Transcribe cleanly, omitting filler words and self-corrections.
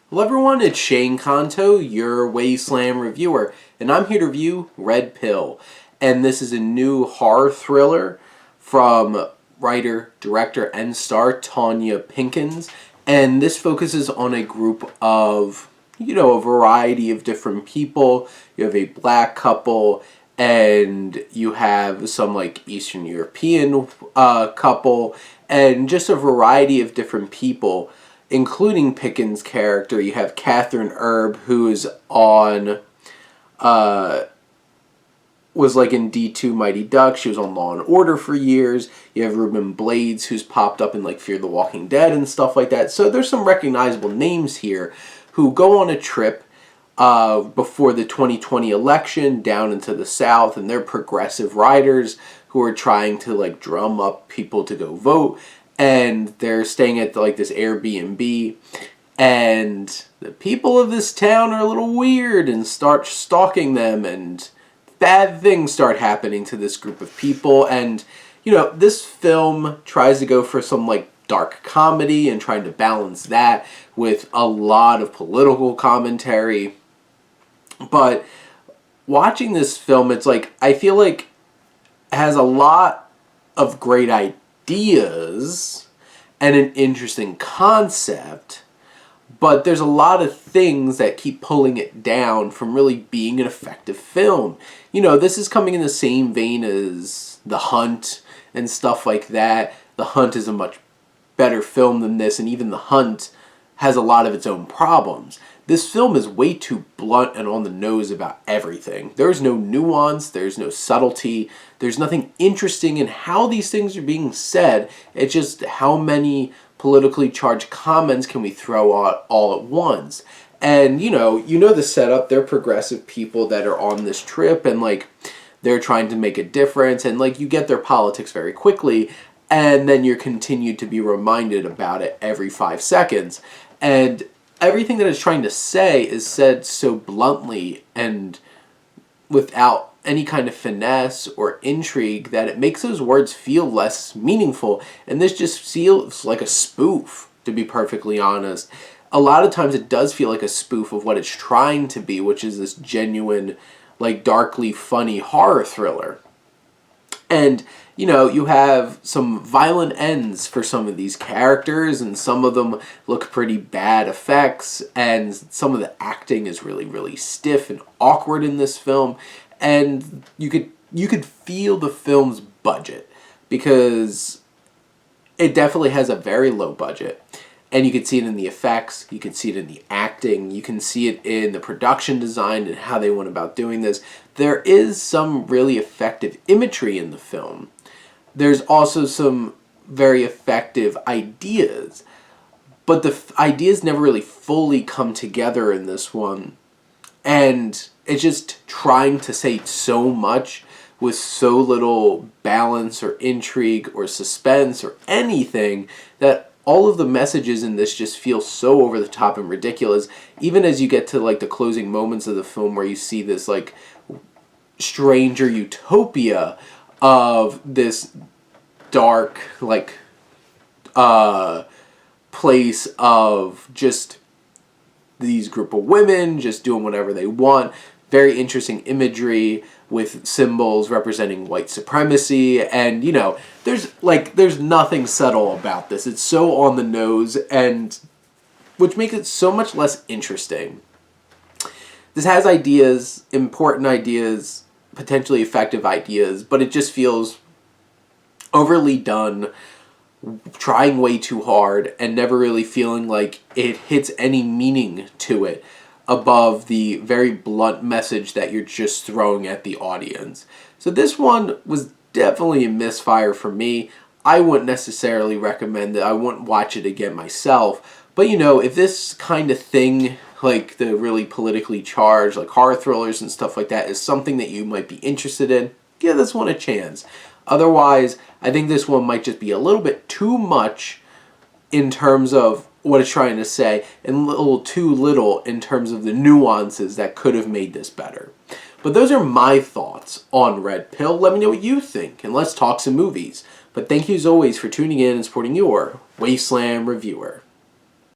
Hello everyone, it's Shane Kanto, your Wasteland reviewer, and I'm here to review Red Pill. And this is a new horror thriller from writer, director, and star Tonya Pinkins. And this focuses on a group of, a variety of different people. You have a black couple, and you have some Eastern European couple, and just a variety of different people, including Pinkins' character. You have Kathryn Erbe, who is on, was in D2 Mighty Ducks. She was on Law and Order for years. You have Ruben Blades, who's popped up in Fear the Walking Dead and stuff like that. So there's some recognizable names here who go on a trip before the 2020 election down into the South, and they're progressive writers who are trying to drum up people to go vote. And they're staying at this Airbnb, and the people of this town are a little weird and start stalking them, and bad things start happening to this group of people. And this film tries to go for some dark comedy and trying to balance that with a lot of political commentary. But watching this film, it's I feel it has a lot of great ideas and an interesting concept, but there's a lot of things that keep pulling it down from really being an effective film. This is coming in the same vein as The Hunt and stuff like that. The Hunt is a much better film than this, and even The Hunt has a lot of its own problems. This film is way too blunt and on the nose about everything. There's no nuance, there's no subtlety, there's nothing interesting in how these things are being said. It's just how many politically charged comments can we throw out all at once. And you know the setup. They're progressive people that are on this trip, and they're trying to make a difference, and you get their politics very quickly, and then you're continued to be reminded about it every 5 seconds. And everything that it's trying to say is said so bluntly and without any kind of finesse or intrigue that it makes those words feel less meaningful. And this just feels like a spoof, to be perfectly honest. A lot of times it does feel like a spoof of what it's trying to be, which is this genuine, darkly funny horror thriller. And you have some violent ends for some of these characters, and some of them look pretty bad effects, and some of the acting is really, really stiff and awkward in this film. And you could feel the film's budget, because it definitely has a very low budget. And you can see it in the effects, you can see it in the acting, you can see it in the production design and how they went about doing this. There is some really effective imagery in the film. There's also some very effective ideas, but the ideas never really fully come together in this one. And it's just trying to say so much with so little balance or intrigue or suspense or anything, that all of the messages in this just feel so over the top and ridiculous. Even as you get to the closing moments of the film, where you see this stranger utopia of this dark place of just these group of women just doing whatever they want. Very interesting imagery with symbols representing white supremacy, and there's nothing subtle about this. It's so on the nose, and which makes it so much less interesting. This has ideas, important ideas, potentially effective ideas, but it just feels overly done, trying way too hard, and never really feeling like it hits any meaning to it above the very blunt message that you're just throwing at the audience. So this one was definitely a misfire for me. I wouldn't necessarily recommend it. I wouldn't watch it again myself. But if this kind of thing, the really politically charged, horror thrillers and stuff like that, is something that you might be interested in, give this one a chance. Otherwise, I think this one might just be a little bit too much in terms of what it's trying to say, and a little too little in terms of the nuances that could have made this better. But those are my thoughts on Red Pill. Let me know what you think, and let's talk some movies. But thank you as always for tuning in and supporting your Wasteland reviewer.